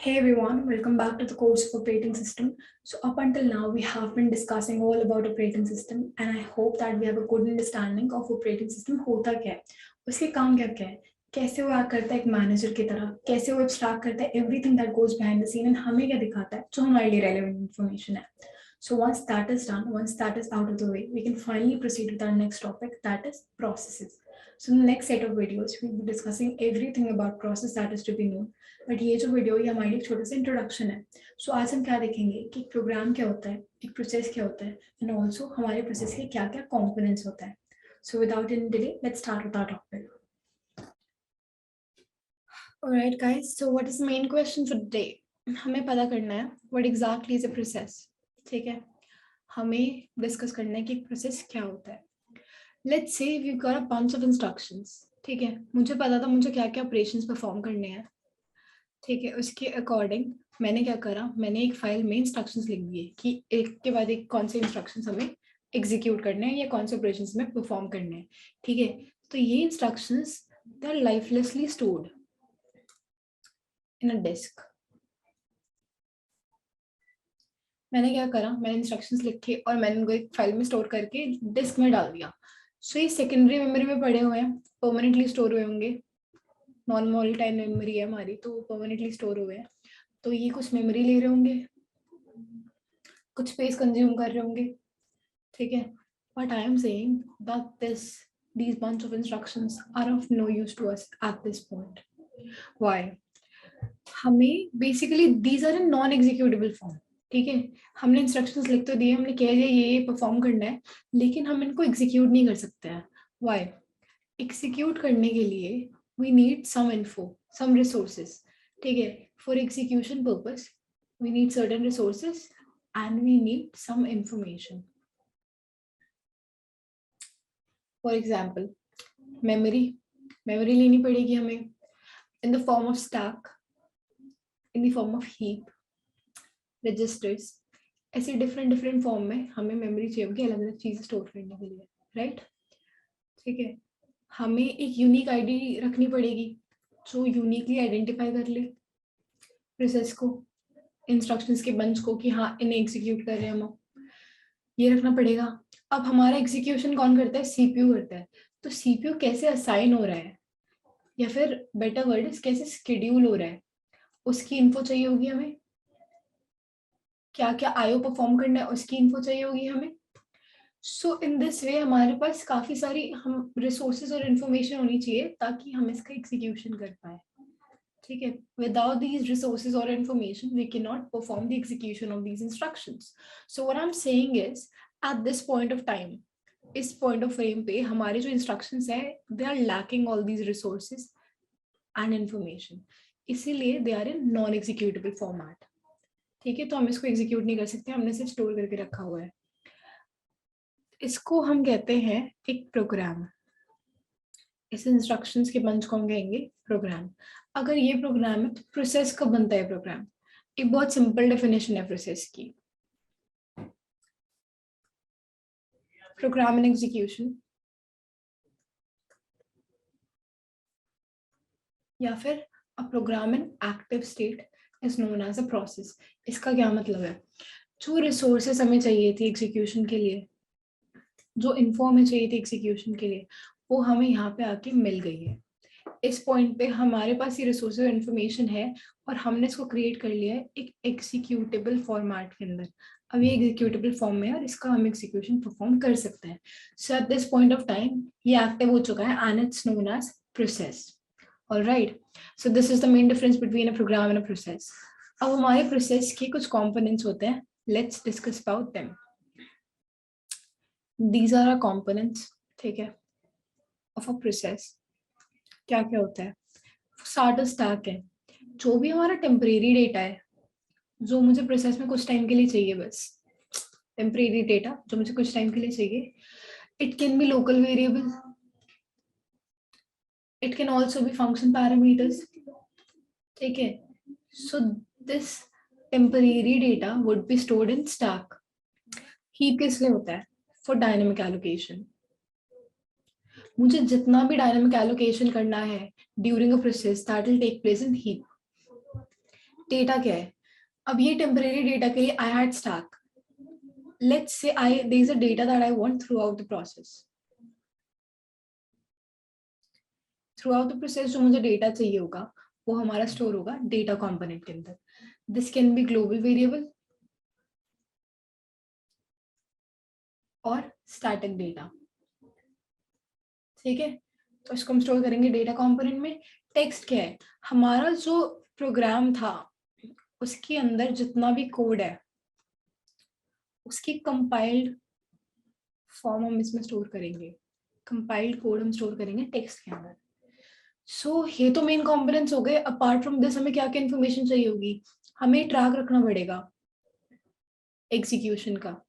Hey everyone, welcome back to the course of operating system. So up until now, we have been discussing all about operating system, and I hope that we have a good understanding of operating system होता क्या है, उसके काम क्या क्या है, कैसे वो एक्ट करता है एक मैनेजर की तरह, कैसे वो एब्स्ट्रैक्ट करता है everything that goes behind the scene and हमें क्या दिखाता है जो हमारे लिए रेलेवेंट इन्फॉर्मेशन है. So once that is done, once that is out of the way, we can finally proceed with our next topic, that is processes. So in the next set of videos, we'll be discussing everything about process that is to be known. But ये जो video ये हमारी एक छोटा सा introduction है. सो आज हम क्या देखेंगे कि एक प्रोग्राम क्या होता है, एक प्रोसेस क्या होता है, एंड ऑल्सो हमारे प्रोसेस के क्या क्या कॉम्पोनेंट्स होता है. So without any delay let's start with our topic. Alright guys, so what is the main question for today. हमें पता करना है what exactly is a process. ठीक है, हमें डिस्कस करना है कि प्रोसेस क्या होता है. Let's say we got a bunch of instructions. ठीक है, मुझे पता था मुझे क्या क्या ऑपरेशंस परफॉर्म करने हैं. ठीक है, उसके अकॉर्डिंग मैंने क्या करा, मैंने एक फाइल में इंस्ट्रक्शंस लिख दिए कि एक के बाद एक कौन से इंस्ट्रक्शंस हमें एग्जीक्यूट करने हैं या कौन से ऑपरेशंस में परफॉर्म करने हैं. ठीक है, तो ये instructions they are lifelessly stored in a disk. मैंने क्या करा, मैंने इंस्ट्रक्शंस लिखे और मैंने उनको एक फाइल में स्टोर करके डिस्क में डाल दिया. सो ये सेकेंडरी मेमोरी में पड़े हुए हैं, परमानेंटली स्टोर हुए होंगे. नॉन वोलेटाइल मेमोरी है हमारी, तो परमानेंटली स्टोर हुए हैं. तो ये कुछ मेमोरी ले रहे होंगे, कुछ स्पेस कंज्यूम कर रहे होंगे. ठीक है, but I am saying that these bunch of instructions are of no use to us at this point. Why? हमें basically these are in non-executable form. ठीक है, हमने इंस्ट्रक्शंस लिख तो दिए, हमने कह दिया ये परफॉर्म करना है, लेकिन हम इनको एग्जीक्यूट नहीं कर सकते हैं. Why? एग्जीक्यूट करने के लिए we need some info, some resources. ठीक है, for execution purpose we need certain resources and we need some information. For example, memory लेनी पड़ेगी हमें in the form of stack, in the form of heap, registers. ऐसे different form में हमें memory चाहिए होगी अलग अलग चीजें स्टोर करने के लिए. राइट, ठीक है, हमें एक यूनिक आईडी रखनी पड़ेगी जो यूनिकली आइडेंटिफाई कर ले प्रोसेस को, इंस्ट्रक्शंस के बंच को, कि हाँ इन्हें एग्जीक्यूट कर रहे हैं हम, ये रखना पड़ेगा. अब हमारा एग्जीक्यूशन कौन करता है, सीपीयू करता है. तो सीपीयू कैसे असाइन हो रहा है, या फिर बेटर वर्ड इज कैसे शेड्यूल हो रहा है, उसकी इन्फो चाहिए होगी हमें. क्या क्या आईओ परफॉर्म करना है उसकी इन्फो चाहिए होगी हमें. सो इन दिस वे हमारे पास काफी सारी हम रिसोर्सेज और इन्फॉर्मेशन होनी चाहिए ताकि हम इसका एग्जीक्यूशन कर पाए. ठीक है, विदाउट दीज रिसोर्सेज और information we can not perform the execution of these instructions. So what I am saying is at this point of time, इस पॉइंट ऑफ फ्रेम पे हमारे जो इंस्ट्रक्शंस है they are lacking all these resources and information, इसीलिए they are in non executable format. ठीक है, तो हम इसको एग्जीक्यूट नहीं कर सकते, हमने सिर्फ स्टोर करके रखा हुआ है. इसको हम कहते हैं एक प्रोग्राम. इस इंस्ट्रक्शंस के बंच को हम कहेंगे प्रोग्राम. अगर ये प्रोग्राम है तो प्रोसेस कब बनता है प्रोग्राम. एक बहुत सिंपल डेफिनेशन है प्रोसेस की. प्रोग्राम इन एग्जीक्यूशन या फिर a program in active state is known as a process. इसका क्या मतलब है, जो रिसोर्सेस हमें चाहिए थी एग्जीक्यूशन के लिए, जो इन्फो हमें चाहिए थी एग्जीक्यूशन के लिए, वो हमें यहाँ पे आके मिल गई है. इस पॉइंट पे हमारे पास ये रिसोर्सेज और इन्फॉर्मेशन है और हमने इसको क्रिएट कर लिया है एक एग्जीक्यूटेबल फॉर्मेट के अंदर. अब ये एग्जीक्यूटेबल फॉर्म में है और इसका हम एग्जीक्यूशन परफॉर्म कर सकते हैं. So at this point of time ये एक्टिव हो चुका है and it's known as process. Alright, so this is the main difference between a program and a process. अब हमारे प्रोसेस के कुछ कंपोनेंट्स होते हैं, let's discuss about them. These are our components. ठीक है, of a process. क्या क्या होता है, स्टार्टर स्टैक है, जो भी हमारा टेम्परेरी डेटा है जो मुझे प्रोसेस में कुछ टाइम के लिए चाहिए, बस टेम्परेरी डेटा जो मुझे कुछ टाइम के लिए चाहिए. It can be local variable, it can also be function parameters. ठीक है, so this temporary data would be stored in stack. Heap किस लिए होता है, फॉर डायनेमिक एलोकेशन. मुझे जितना भी डायनेमिक एलोकेशन करना है during a process that will take place in heap. Data क्या है? अब ये टेम्परेरी डेटा के लिए I had stack. Let's say there is a data that I want throughout the process. Throughout the process जो मुझे डेटा चाहिए होगा वो हमारा स्टोर होगा डेटा कंपोनेंट के अंदर. This can be global variable और स्टैटिक डेटा. ठीक है, तो इसको हम स्टोर करेंगे डेटा कंपोनेंट में. टेक्स्ट क्या है? हमारा जो प्रोग्राम था उसके अंदर जितना भी कोड है उसकी कंपाइल्ड फॉर्म हम इसमें स्टोर करेंगे. कंपाइल्ड कोड हम स्टोर करेंगे टेक्स्ट के अंदर. सो ये तो मेन कंपोनेंट्स हो गए. अपार्ट फ्रॉम दिस हमें क्या क्या इन्फॉर्मेशन चाहिए होगी? हमें ट्रैक रखना पड़ेगा एग्जीक्यूशन का.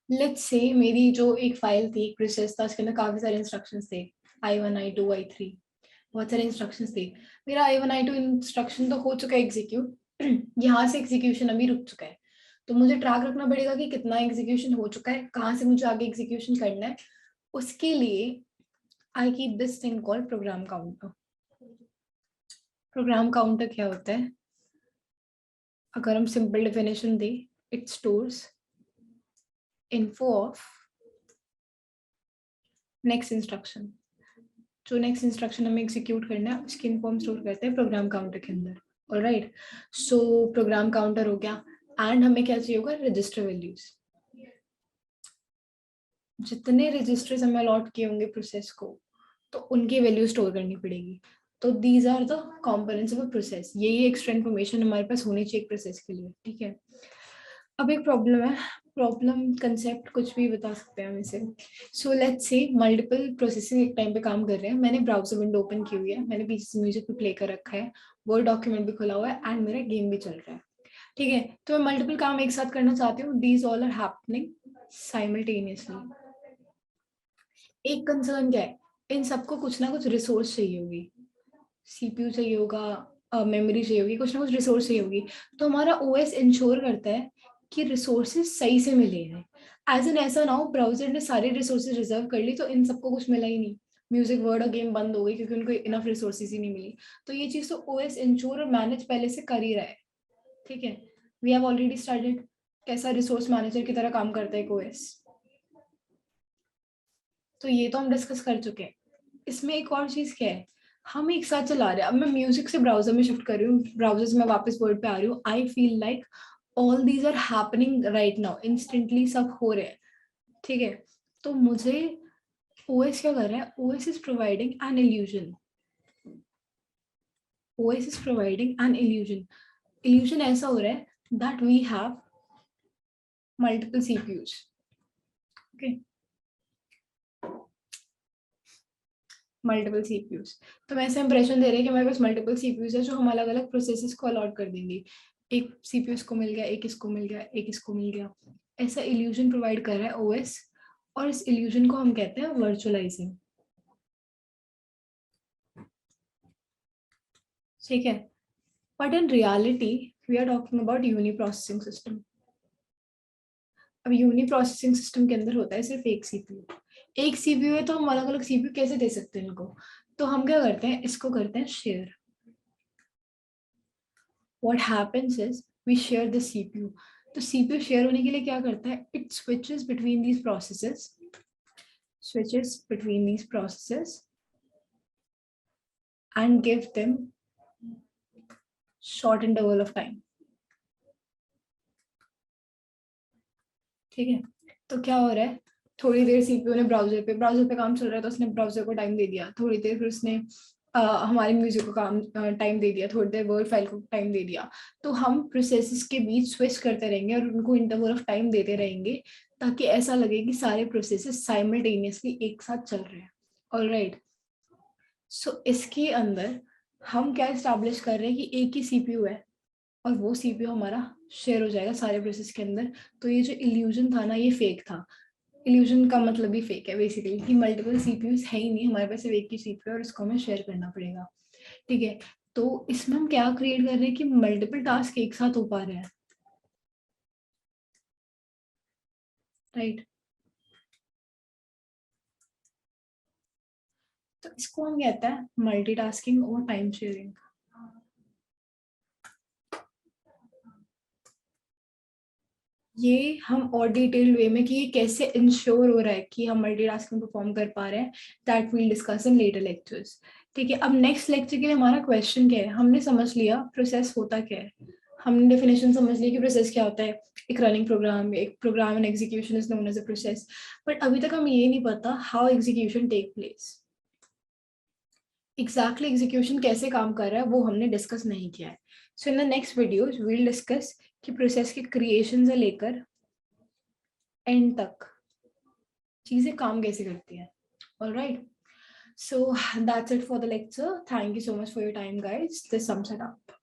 लेट्स से मेरी जो एक फाइल थी, एक प्रोसेस था, उसके अंदर काफी सारे इंस्ट्रक्शंस थे. I1 I2 I3 बहुत सारे इंस्ट्रक्शंस थे. मेरा I1 I2 इंस्ट्रक्शन तो हो चुका है एग्जीक्यूट. यहाँ से एग्जीक्यूशन अभी रुक चुका है. तो मुझे ट्रैक रखना पड़ेगा कि कितना एग्जीक्यूशन हो चुका है, कहाँ से मुझे आगे एग्जीक्यूशन करना है. उसके लिए I keep this thing called program counter. Program counter क्या होता है? अगर हम सिंपल डेफिनेशन दें, it stores info of next instruction. जो नेक्स्ट इंस्ट्रक्शन हमें एग्जीक्यूट करना है उसकी इन्फो हम स्टोर करते हैं प्रोग्राम काउंटर के अंदर. ऑलराइट, सो प्रोग्राम काउंटर हो गया. एंड हमें क्या चाहिए होगा? Register values. जितने रजिस्टर्स हमें अलॉट किए होंगे प्रोसेस को तो उनकी वैल्यू स्टोर करनी पड़ेगी. तो these are the components of a process. यही एक्स्ट्रा इन्फॉर्मेशन हमारे पास होनी चाहिए प्रोसेस के लिए. ठीक है, अब एक प्रॉब्लम है. प्रॉब्लम कंसेप्ट कुछ भी बता सकते हैं हम इसे. So let's say multiple processing एक टाइम पे काम कर रहे हैं. मैंने ब्राउजर विंडो ओपन की हुई है, मैंने पीछे से म्यूजिक भी प्ले कर रखा है, वर्ड डॉक्यूमेंट भी खुला हुआ है एंड मेरा गेम भी चल रहा है. ठीक है, तो मैं मल्टीपल काम एक साथ करना चाहती हूँ. These all are happening simultaneously. एक कंसर्न क्या है? इन सबको कुछ ना कुछ रिसोर्स चाहिए होगी. सीपीयू चाहिए होगा, मेमोरी चाहिए होगी, कुछ ना कुछ रिसोर्स चाहिए होगी. तो हमारा ओएस इंश्योर करता है कि रिसोर्सेज सही से मिले हैं. एज एन ऐसा ना हो ब्राउजर ने सारे रिसोर्सेज रिजर्व कर ली तो इन सबको कुछ मिला ही नहीं, म्यूजिक वर्ड और गेम बंद हो गई क्योंकि उनको इनफ रिसोर्सेज ही नहीं मिली. तो ये चीज तो ओएस इंश्योर और मैनेज पहले से कर ही रहा है. ठीक है, वी हैव ऑलरेडी स्टार्टेड. कैसा रिसोर्स मैनेजर की तरह काम करता है ओएस. तो ये तो हम डिस्कस कर चुके हैं. इसमें एक और चीज क्या है? हम एक साथ चला रहे हैं. अब मैं म्यूजिक से ब्राउजर में शिफ्ट कर रही हूँ, ब्राउजर से मैं वापस वर्ड पे आ रही हूँ. I feel like all these are happening right now, instantly सब हो रहे हैं. ठीक है, तो मुझे ओएस क्या कर रहा है? OS is providing an illusion. OS is providing an illusion. Illusion ऐसा हो रहा है that we have multiple CPUs. Okay, multiple CPUs. तो मैं ऐसा इंप्रेशन दे रही है कि हमारे पास मल्टीपल सीपीयूज है जो हम अलग अलग प्रोसेसेस को अलॉट कर देंगे. एक सीपीयू इसको मिल गया, एक इसको मिल गया, एक इसको मिल गया. ऐसा इल्यूजन प्रोवाइड कर रहा है ओएस. और इस इल्यूजन को हम कहते हैं वर्चुअलाइजिंग. ठीक है, but in reality we are talking about uniprocessing system. अब यूनी प्रोसेसिंग सिस्टम के अंदर होता है सिर्फ एक सीपीयू. एक सीपीयू है तो हम अलग अलग सीपीयू कैसे दे सकते हैं इनको? तो हम क्या करते हैं, इसको करते हैं share. What happens is we share the CPU. तो CPU शेयर होने के लिए क्या करता है? It switches between these processes and give them short interval of time. ठीक है, तो क्या हो रहा है? थोड़ी देर सीपीयू ने ब्राउजर पे काम चल रहा है तो उसने ब्राउजर को टाइम दे दिया. थोड़ी देर फिर उसने हमारे म्यूजिक को काम टाइम दे दिया. थोड़ी देर वर्ड फाइल को टाइम दे दिया. तो हम प्रोसेसेस के बीच स्विच करते रहेंगे और उनको इंटरवल ऑफ टाइम देते रहेंगे ताकि ऐसा लगे कि सारे प्रोसेसेस साइमल्टेनियसली एक साथ चल रहे हैं. ऑलराइट, सो इसके अंदर हम क्या इस्टेब्लिश कर रहे हैं कि एक ही सीपीयू है और वो सीपीयू हमारा शेयर हो जाएगा सारे प्रोसेस के अंदर. तो ये जो इल्यूजन था ना, ये फेक था. इल्यूजन का मतलब ही फेक है बेसिकली कि मल्टीपल सीपीयूज है ही नहीं, हमारे पास सिर्फ एक ही सीपीयू और इसको हमें शेयर करना पड़ेगा. ठीक है, तो इसमें हम क्या क्रिएट कर रहे हैं कि मल्टीपल टास्क एक साथ हो पा रहे हैं. राइट, तो इसको हम कहते हैं मल्टीटास्किंग और टाइम शेयरिंग. ये हम और डिटेल्ड वे में कि ये कैसे इंश्योर हो रहा है कि हम मल्टीटास्किंग परफॉर्म कर पा रहे हैं, that we'll discuss in later lectures. ठीक है, अब नेक्स्ट लेक्चर के लिए हमारा क्वेश्चन क्या है? हमने समझ लिया प्रोसेस होता क्या है, हमने डेफिनेशन समझ लिया कि प्रोसेस क्या होता है, एक रनिंग प्रोग्राम, एक program and execution is known as a process, but अभी तक हमें ये नहीं पता how execution take place. Exactly execution कैसे काम कर रहा है वो हमने डिस्कस नहीं किया है। So in the next videos we'll discuss कि प्रोसेस के क्रिएशन से लेकर एंड तक चीजें काम कैसे करती हैं। All right, so that's it for the lecture. Thank you so much for your time, guys. This sums it up.